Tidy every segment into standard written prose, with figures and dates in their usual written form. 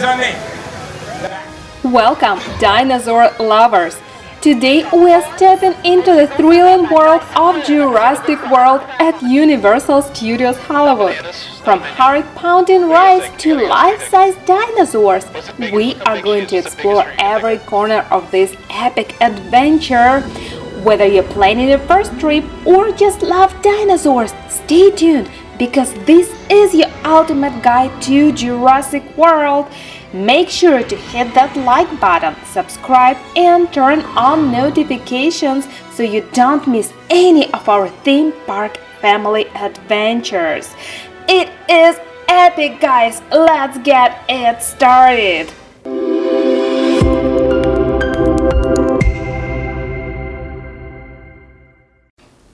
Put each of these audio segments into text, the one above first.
journey. Welcome, dinosaur lovers! Today we are stepping into the thrilling world of Jurassic World at Universal Studios Hollywood. From heart-pounding rides to life-size dinosaurs, we are going to explore every corner of this epic adventure. Whether you're planning your first trip or just love dinosaurs, stay tuned because this is your ultimate guide to Jurassic World. Make sure to hit that like button, subscribe, and turn on notifications so you don't miss any of our theme park family adventures. It is epic, guys! Let's get it started!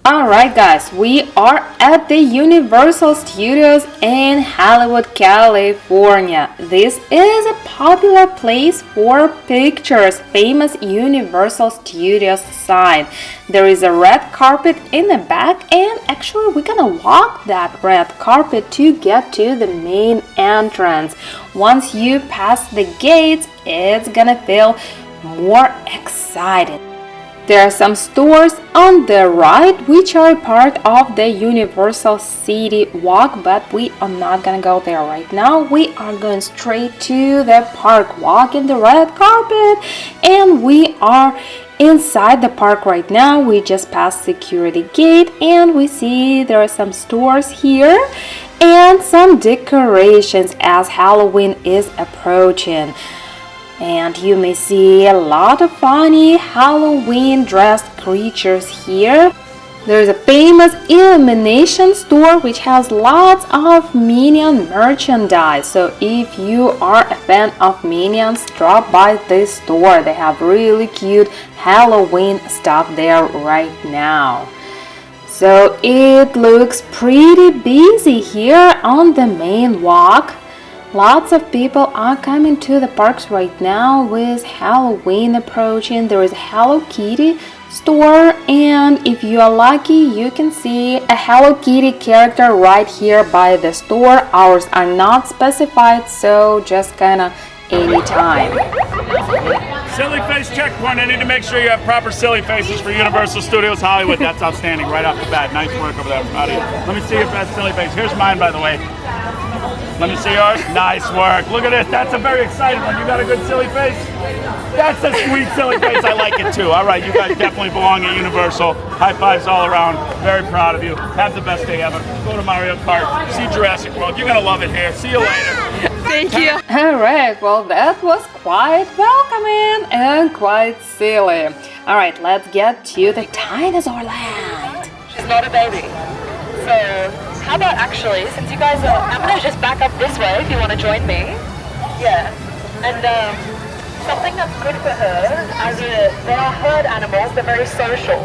Alright guys, we are at the Universal Studios in Hollywood, California. This is a popular place for pictures, famous Universal Studios sign. There is a red carpet in the back and actually we're gonna walk that red carpet to get to the main entrance. Once you pass the gates, it's gonna feel more exciting. There are some stores on the right which are part of the Universal City Walk, but we are not gonna go there right now. We are going straight to the park, walking the red carpet, and we are inside the park right now. We just passed security gate and we see there are some stores here and some decorations as Halloween is approaching. And you may see a lot of funny Halloween dressed creatures here. There is a famous illumination store which has lots of Minion merchandise. So if you are a fan of Minions, drop by this store. They have really cute Halloween stuff there right now. So it looks pretty busy here on the main walk. Lots of people are coming to the parks right now with Halloween approaching. There is a Hello Kitty store, and if you are lucky, you can see a Hello Kitty character right here by the store. Ours are not specified, so just kinda anytime. Silly face checkpoint. I need to make sure you have proper silly faces for Universal Studios Hollywood. That's outstanding right off the bat. Nice work over there. Proud of you. Let me see your best silly face. Here's mine, by the way. Let me see yours. Nice work. Look at this. That's a very excited one. You got a good silly face? That's a sweet silly face. I like it too. All right, you guys definitely belong at Universal. High fives all around. Very proud of you. Have the best day ever. Go to Mario Kart. See Jurassic World. You're going to love it here. See you later. Thank you. Alright, well that was quite welcoming and quite silly. Alright, let's get to the dinosaur land. She's not a baby. So, how about actually, since you guys are, I'm gonna just back up this way if you want to join me. Yeah. And something that's good for her, they are herd animals, they're very social.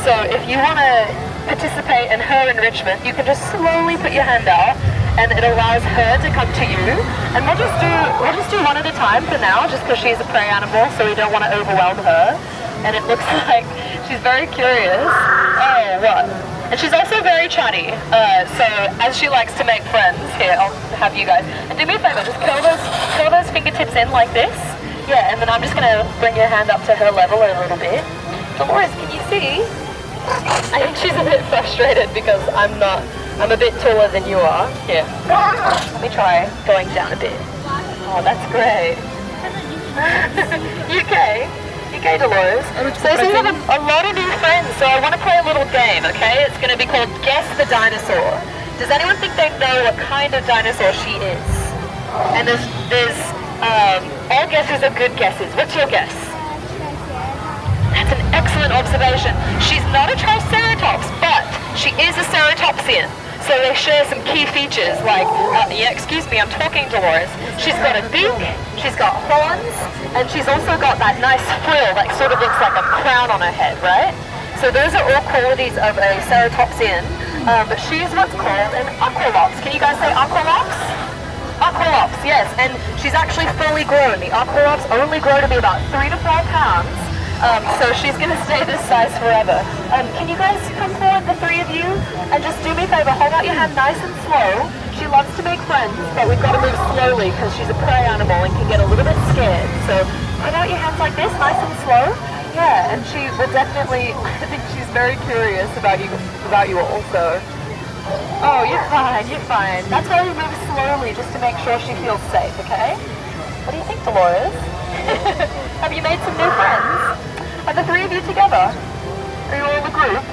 So if you want to participate in her enrichment, you can just slowly put your hand out and it allows her to come to you. And we'll just do one at a time for now, just because she's a prey animal, so we don't want to overwhelm her. And it looks like she's very curious. Oh, what? And she's also very chatty, so as she likes to make friends, here, I'll have you guys. And do me a favor, just curl those fingertips in like this. Yeah, and then I'm just going to bring your hand up to her level a little bit. Dolores, can you see? I think she's a bit frustrated because I'm a bit taller than you are. Here, let me try going down a bit. Oh, that's great. UK? Okay, Dolores. So we have a lot of new friends, so I want to play a little game, okay? It's going to be called Guess the Dinosaur. Does anyone think they know what kind of dinosaur she is? And there's all guesses are good guesses. What's your guess? That's an excellent observation. She's not a Triceratops, but she is a ceratopsian. So they share some key features like, yeah, excuse me, I'm talking, Dolores. She's got a beak, she's got horns, and she's also got that nice frill that sort of looks like a crown on her head, right? So those are all qualities of a ceratopsian, but she is what's called an aqualops. Can you guys say aqualops? Aqualops, yes, and she's actually fully grown. The aqualops only grow to be about 3 to 4 pounds, So she's gonna stay this size forever. Can you guys come forward, the three of you, and just do me a favor, hold out your hand nice and slow. She loves to make friends, but we've got to move slowly because she's a prey animal and can get a little bit scared. So hold out your hands like this, nice and slow. Yeah, and she will definitely, I think she's very curious about you all, so. Oh, you're fine, you're fine. That's why we move slowly, just to make sure she feels safe, okay? What do you think, Dolores? Have you made some new friends? Are the three of you together? Are you all in a group?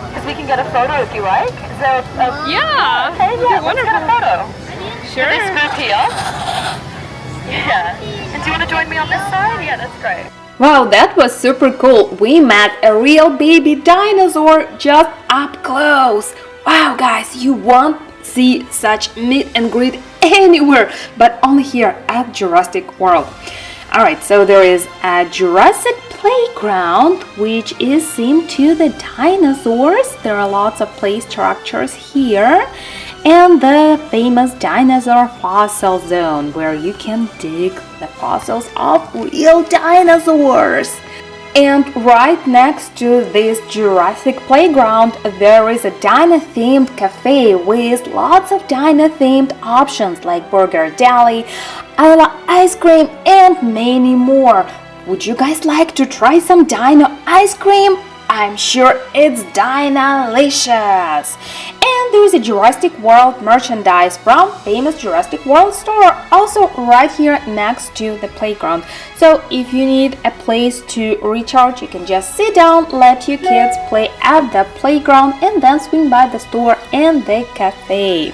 Because we can get a photo if you like. Is there Yeah. Okay, yeah, let's get a photo. Sure. This group here. Yeah. And do you want to join me on this side? Yeah, that's great. Wow, that was super cool. We met a real baby dinosaur just up close. Wow, guys, you won't see such meet and greet anywhere, but only here at Jurassic World. Alright, so there is a Jurassic playground which is themed to the dinosaurs. There are lots of play structures here. And the famous dinosaur fossil zone where you can dig the fossils of real dinosaurs. And right next to this Jurassic playground there is a dino-themed cafe with lots of dino-themed options like burger deli, ice cream and many more. Would you guys like to try some dino ice cream? I'm sure it's Dinalicious! And there's a Jurassic World merchandise from famous Jurassic World store also right here next to the playground. So if you need a place to recharge, you can just sit down, let your kids play at the playground and then swing by the store and the cafe.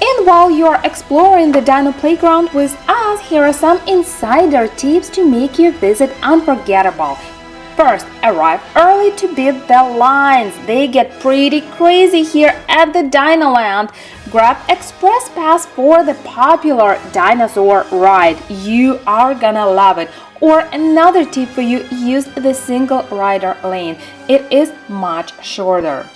And while you're exploring the Dino playground with us, here are some insider tips to make your visit unforgettable. First, arrive early to beat the lines. They get pretty crazy here at the Dinoland. Grab Express Pass for the popular Dinosaur ride. You are gonna love it. Or another tip for you, use the single rider lane. It is much shorter.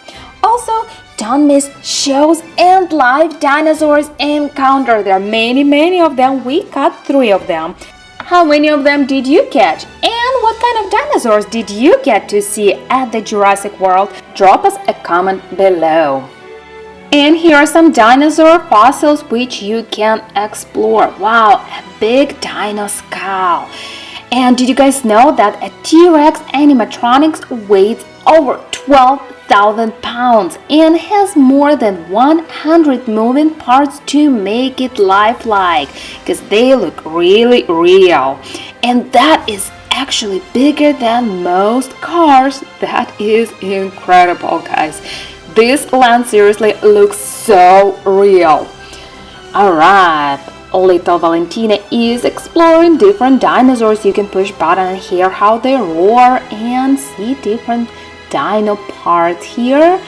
Also, don't miss shows and live Dinosaurs Encounter. There are many of them. We caught 3 of them. How many of them did you catch? And what kind of dinosaurs did you get to see at the Jurassic World? Drop us a comment below. And here are some dinosaur fossils which you can explore. Wow, a big dino skull. And did you guys know that a T-Rex animatronics weighs over 12,000 pounds and has more than 100 moving parts to make it lifelike, because they look really real. And that is actually bigger than most cars. That is incredible, guys. This land seriously looks so real. Alright, little Valentina is exploring different dinosaurs. You can push button and hear how they roar and see different dino parts here.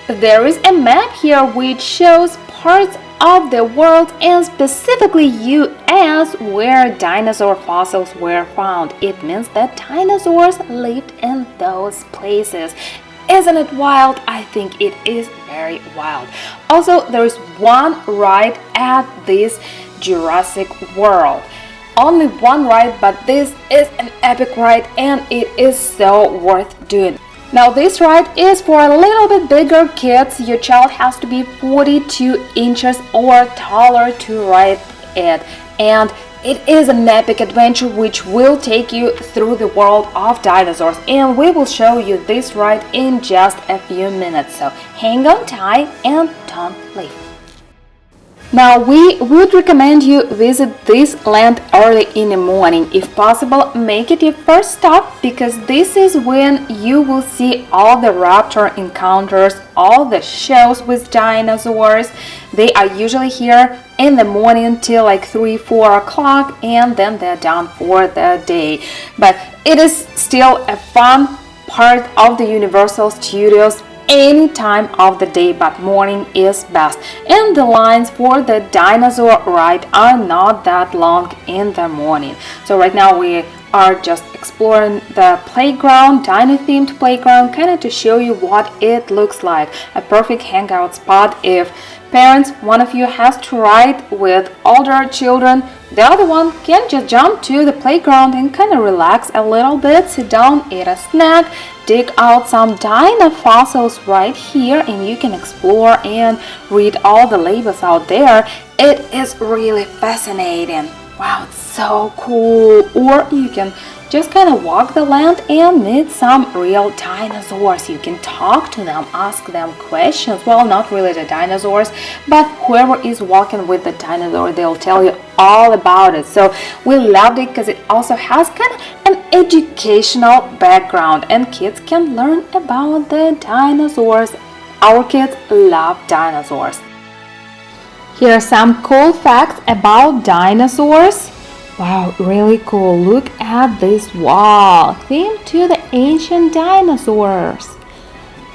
There is a map here which shows parts of the world and specifically US where dinosaur fossils were found. It means that dinosaurs lived in those places. Isn't it wild? I think it is very wild. Also, there is one ride at this Jurassic World. Only one ride, but this is an epic ride and it is so worth doing. Now this ride is for a little bit bigger kids. Your child has to be 42 inches or taller to ride it. And it is an epic adventure which will take you through the world of dinosaurs. And we will show you this ride in just a few minutes. So hang on tight and don't leave. Now we would recommend you visit this land early in the morning. If possible, make it your first stop because this is when you will see all the raptor encounters, all the shows with dinosaurs. They are usually here in the morning till like 3-4 o'clock and then they're done for the day. But it is still a fun part of the Universal Studios any time of the day, but morning is best. And the lines for the dinosaur ride are not that long in the morning. So right now we are just exploring the playground, dino themed playground, kind of to show you what it looks like. A perfect hangout spot if Parents, one of you has to ride with older children. The other one can just jump to the playground and kind of relax a little bit, sit down, eat a snack, dig out some dino fossils right here, and you can explore and read all the labels out there. It is really fascinating. Wow, it's so cool. Or you can just kind of walk the land and meet some real dinosaurs. You can talk to them, ask them questions. Well, not really the dinosaurs, but whoever is walking with the dinosaur, they'll tell you all about it. So we loved it because it also has kind of an educational background and kids can learn about the dinosaurs. Our kids love dinosaurs. Here are some cool facts about dinosaurs. Wow, really cool. Look at this wall. Theme to the ancient dinosaurs.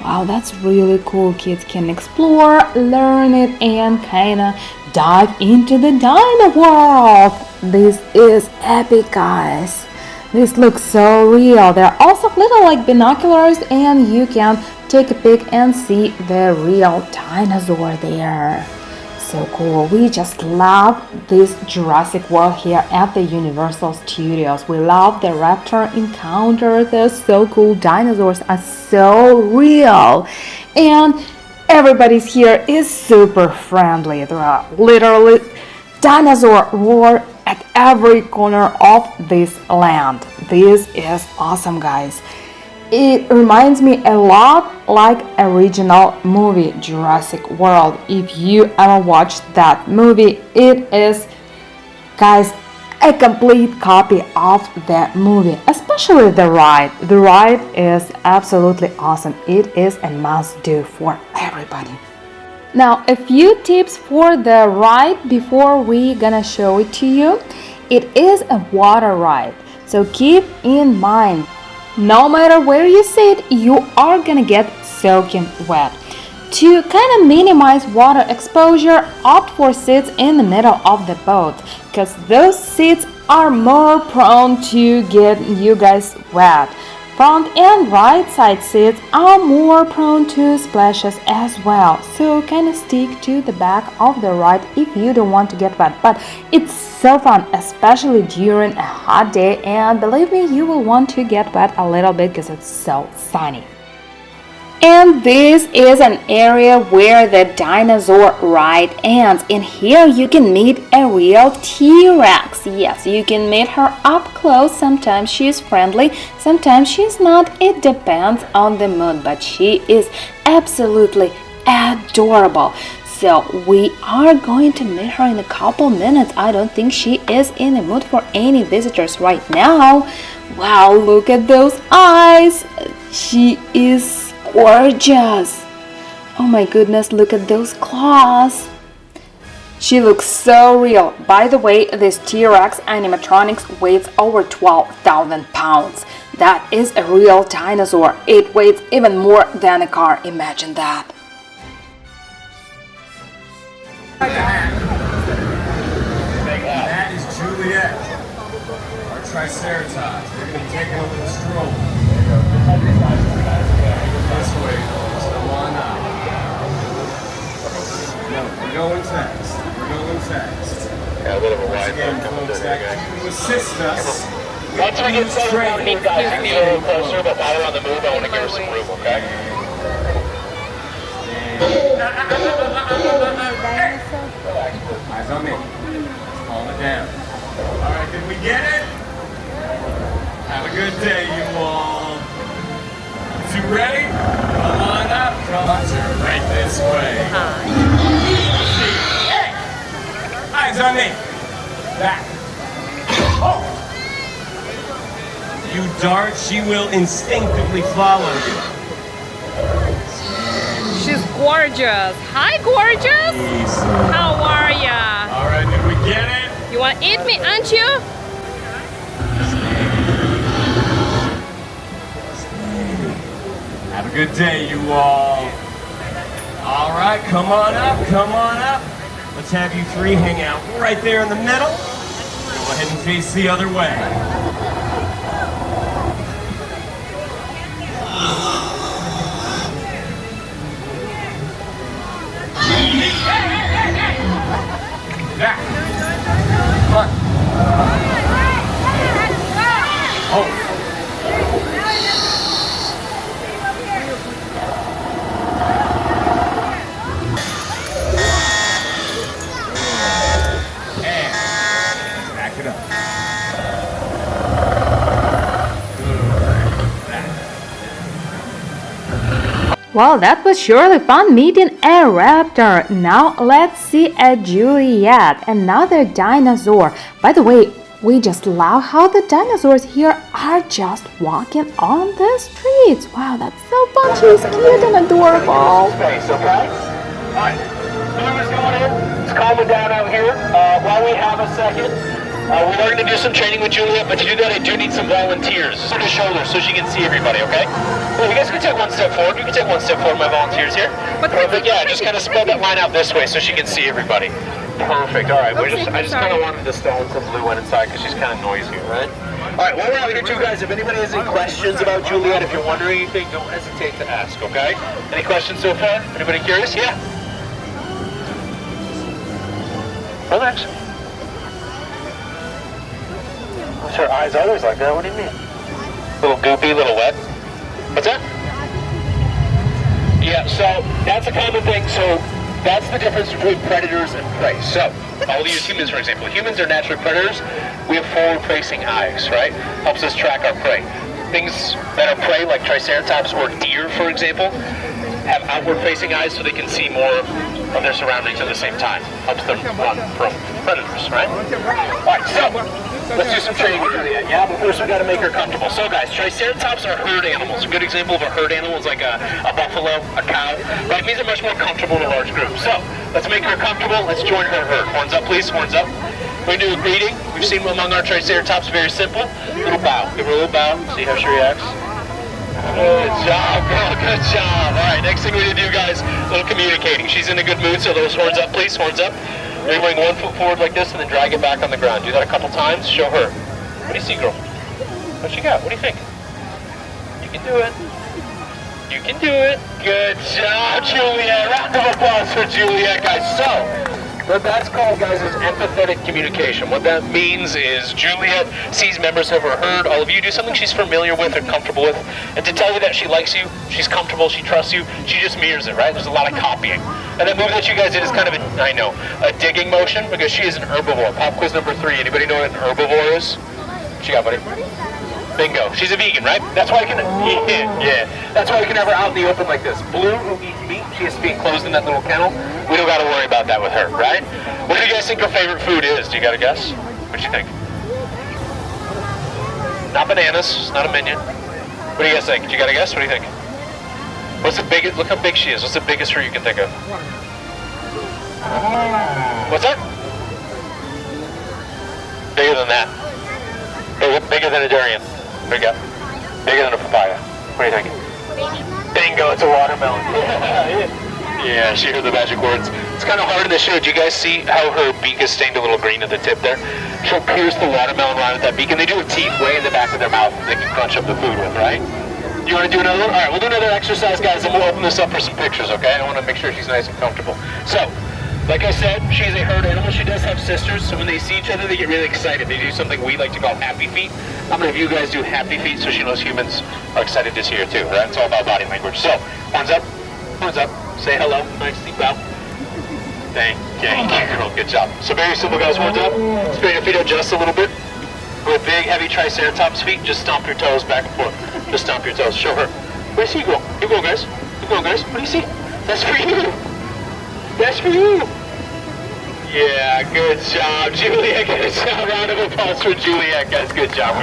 Wow, that's really cool. Kids can explore, learn it, and kind of dive into the dino world. This is epic, guys. This looks so real. There are also little like binoculars and you can take a peek and see the real dinosaur there. So cool. We just love this Jurassic World here at the Universal Studios. We love the Raptor Encounter. They're so cool. Dinosaurs are so real. And everybody's here is super friendly. There are literally dinosaurs roar at every corner of this land. This is awesome, guys. It reminds me a lot like original movie Jurassic World. If you ever watched that movie, it is, guys, a complete copy of that movie, especially the ride. The ride is absolutely awesome. It is a must-do for everybody. Now, a few tips for the ride before we gonna show it to you. It is a water ride, so keep in mind, no matter where you sit, you are gonna get soaking wet. To kind of minimize water exposure, opt for seats in the middle of the boat because those seats are more prone to get you guys wet. Front and right side seats are more prone to splashes as well, so kind of stick to the back of the ride if you don't want to get wet. But it's so fun, especially during a hot day, and believe me, you will want to get wet a little bit because it's so sunny. And this is an area where the dinosaur ride ends. In here you can meet a real T-Rex. Yes, you can meet her up close. Sometimes she's friendly, sometimes she's not. It depends on the mood, but she is absolutely adorable. So we are going to meet her in a couple minutes. I don't think she is in the mood for any visitors right now. Wow, look at those eyes. She is gorgeous. Oh my goodness, look at those claws. She looks so real. By the way, this T-Rex animatronics weighs over 12,000 pounds. That is a real dinosaur. It weighs even more than a car. Imagine that. That is Juliet, our Triceratops. We're going to be taking a little stroll. This way, so come on up. No, we're going fast. We're going fast. Yeah, a bit of a wide Again, look coming folks, through there, that guys. to assist us. Once we get settled down deep, guys, you can get a little closer, but while we're on the move, I want to give her some room, okay? Eyes on me. Let's calm it down. All right, did we get it? Have a good day, you all. You ready? Come on up. Come on, turn right this way. Hey! Eyes on me. Back. Oh! You dart, she will instinctively follow you. She's gorgeous. Hi, gorgeous. Easy. How are ya? All right, did we get it? You want to eat me, aren't you? Have a good day, you all. All right, come on up, come on up. Let's have you three hang out right there in the middle. Go ahead and face the other way. Hey! Well, that was surely fun meeting a raptor. Now let's see a Juliet, another dinosaur. By the way, we just love how the dinosaurs here are just walking on the streets. Wow, that's so fun. She's cute and adorable. Space, okay? Alright, Blue is going in. It's calming down out here. While we have a second, we're going to do some training with Juliet, but to do that, I do need some volunteers. Just on the shoulder so she can see everybody, okay? Well, you guys can take one step forward. You can take one step forward, my volunteers here. Perfect, yeah, just kind of spread that line out this way so she can see everybody. Perfect, alright. I just kind of wanted to stall some Blue one inside because she's kind of noisy, right? Alright, while we're out here too, guys, if anybody has any questions about Juliet, if you're wondering anything, don't hesitate to ask, okay? Any questions so far? Anybody curious? Yeah? Relax. Her eyes always like that. What do you mean? Little goopy, little wet. What's that? Yeah, so that's a common thing. So that's the difference between predators and prey. So I'll use humans for example. Humans are natural predators. We have forward-facing eyes, right? Helps us track our prey. Things that are prey, like Triceratops or deer, for example, have outward-facing eyes so they can see more of their surroundings at the same time. Helps them run from predators, right? All right, so let's do some training with Juliet. Yeah, but first we got to make her comfortable. So guys, Triceratops are herd animals. A good example of a herd animal is like a buffalo, a cow. Right? It means they're much more comfortable in a large group. So let's make her comfortable. Let's join her herd. Horns up, please. Horns up. We're going to do a greeting. We've seen among our Triceratops, very simple. Little bow. Give her a little bow. See how she reacts. Good job, girl. Good job. All right, next thing we're going to do, guys, a little communicating. She's in a good mood, so those horns up, please. Horns up. You're going 1 foot forward like this and then drag it back on the ground. Do that a couple times. Show her. What do you see, girl? What you got? What do you think? You can do it. You can do it. Good job, Juliet. Round of applause for Juliet, guys. So, what that's called, guys, is empathetic communication. What that means is Juliet sees members of her herd, all of you, do something she's familiar with or comfortable with, and to tell you that she likes you, she's comfortable, she trusts you, she just mirrors it, right? There's a lot of copying. And that move that you guys did is kind of a digging motion, because she is an herbivore. Pop quiz number 3. Anybody know what an herbivore is? What you got, buddy? Bingo. She's a vegan, right? That's why I can That's why we can have her out in the open like this. Blue, who eats meat, she has to be enclosed in that little kennel. We don't got to worry about that with her, right? What do you guys think her favorite food is? Do you got to guess? What do you think? Not bananas. It's not a minion. What do you guys think? Do you got to guess? What do you think? What's the biggest? Look how big she is. What's the biggest fruit you can think of? What's that? Bigger than that. Bigger than a durian. There you go. Bigger than a papaya. What do you think? Bingo, it's a watermelon. Yeah, she heard the magic words. It's kind of hard in the show. Do you guys see how her beak is stained a little green at the tip there? She'll pierce the watermelon right with that beak, and they do have teeth way in the back of their mouth that they can crunch up the food with, right? You want to do another one? All right, we'll do another exercise, guys, and we'll open this up for some pictures, okay? I want to make sure she's nice and comfortable. So, like I said, she's a herd animal. She does have sisters, so when they see each other, they get really excited. They do something we like to call happy feet. I'm going to have you guys do happy feet so she knows humans are excited to see her too. Right? It's all about body language. So, horns up, say hello, nicely bow. Thank you, girl, good job. So very simple, guys, horns up, straighten your feet out just a little bit. With big, heavy Triceratops feet, just stomp your toes back and forth. Just stomp your toes, show her. Where do you go? Keep going, guys. Keep going, guys. What do you see? That's for you. That's for you. Yeah, good job, Juliet. Good job. Round of applause for Juliet, guys. Good job.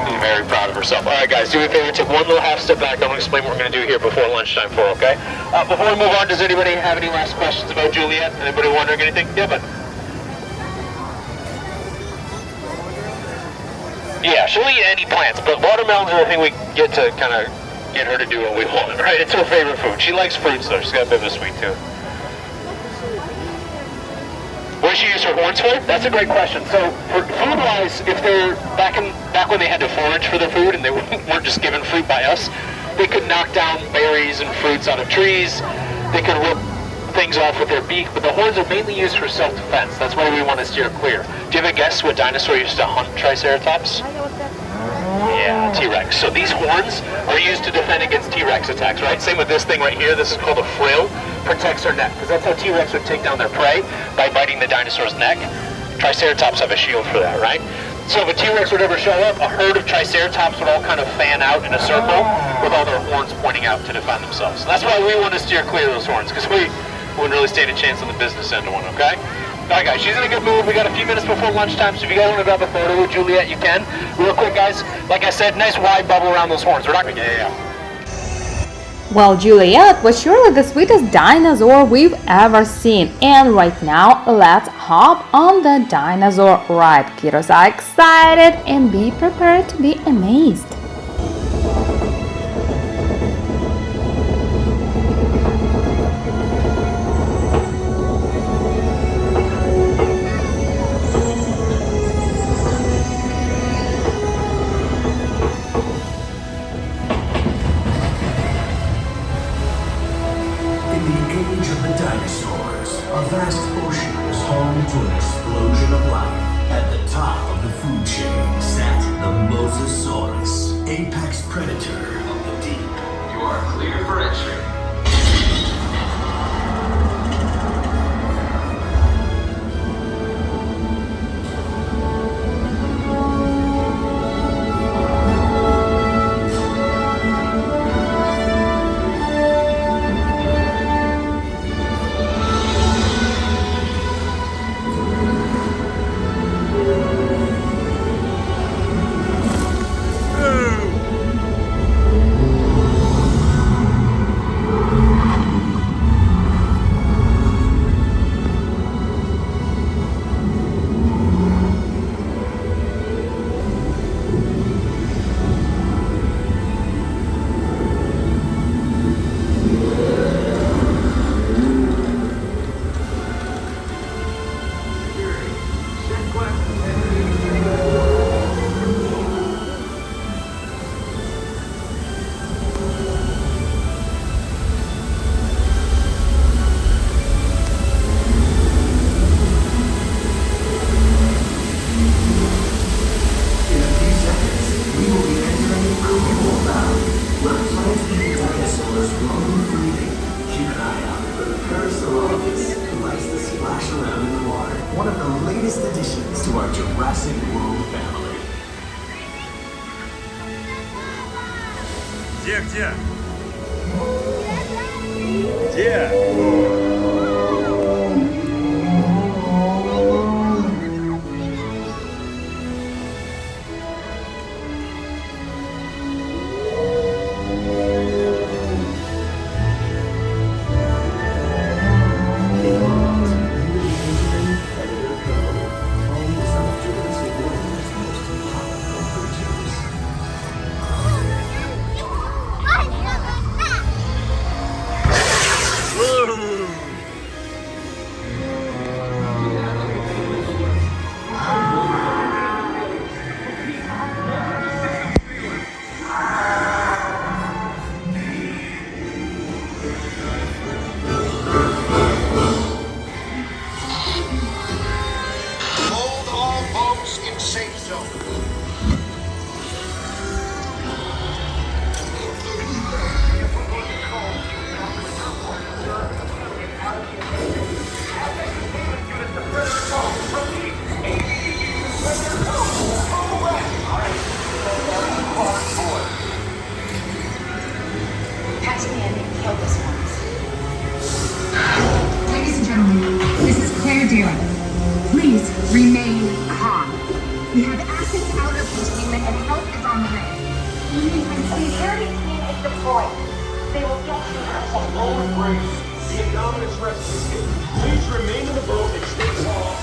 She's very proud of herself. All right, guys, do me a favor. Take one little half step back. I'm going to explain what we're going to do here before lunchtime for, okay? Before we move on, does anybody have any last questions about Juliet? Anybody wondering anything? Yeah, bud. Yeah, she'll eat any plants, but watermelons are the thing we get to kind of get her to do what we want, right? It's her favorite food. She likes fruits, though. She's got a bit of a sweet tooth. What does she use her horns for? That's a great question. So, for food-wise, if they're back when they had to forage for their food and they weren't just given fruit by us, they could knock down berries and fruits out of trees. They could rip things off with their beak, but the horns are mainly used for self-defense. That's why we want to steer clear. Do you have a guess what dinosaur used to hunt Triceratops? Yeah, T-Rex. So these horns are used to defend against T-Rex attacks, right? Same with this thing right here. This is called a frill. Protects their neck, because that's how T-Rex would take down their prey, by biting the dinosaur's neck. Triceratops have a shield for that, right? So if a T-Rex would ever show up, a herd of Triceratops would all kind of fan out in a circle with all their horns pointing out to defend themselves. So that's why we want to steer clear of those horns, because we wouldn't really stand a chance on the business end of one, okay? All right, guys, she's in a good mood. We got a few minutes before lunchtime, so if you guys want to grab a photo with Juliet, you can. Real quick, guys, like I said, nice wide bubble around those horns. We're not going to get Well, Juliet was surely the sweetest dinosaur we've ever seen. And right now, let's hop on the dinosaur ride. Kiddos are excited and be prepared to be amazed. In the age of the dinosaurs, a vast ocean is home to an explosion of life. At the top of the food chain sat the Mosasaurus, apex predator of the deep. You are clear for entry. In a few seconds, we will be entering a cool valley where plant-eating dinosaurs roam breathing. Keep an eye out for the Parasaurolophus, who likes to splash around in the water. One of the latest additions to our Jurassic World family. Hold all boats in safe zone. Catch me and kill this once. Ladies and gentlemen, this is Claire Deering. Please remain calm. We have assets out of containment and help is on the way. The security team is deployed. They will get you out. Forward brace. The Indominus Rex escape. Please remain in the boat and stay calm.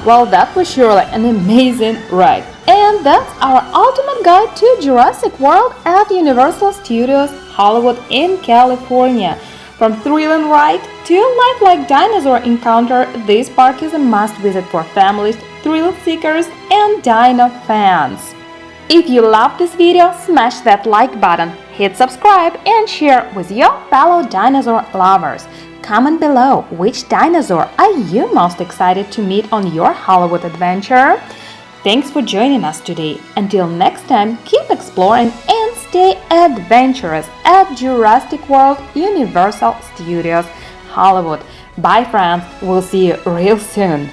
Well, that was surely an amazing ride. And that's our ultimate guide to Jurassic World at Universal Studios Hollywood in California. From thrilling ride to lifelike dinosaur encounter, this park is a must-visit for families, thrill seekers, and dino fans. If you loved this video, smash that like button, hit subscribe, and share with your fellow dinosaur lovers. Comment below which dinosaur are you most excited to meet on your Hollywood adventure. Thanks for joining us today. Until next time, keep exploring and stay adventurous at Jurassic World Universal Studios Hollywood. Bye friends, we'll see you real soon.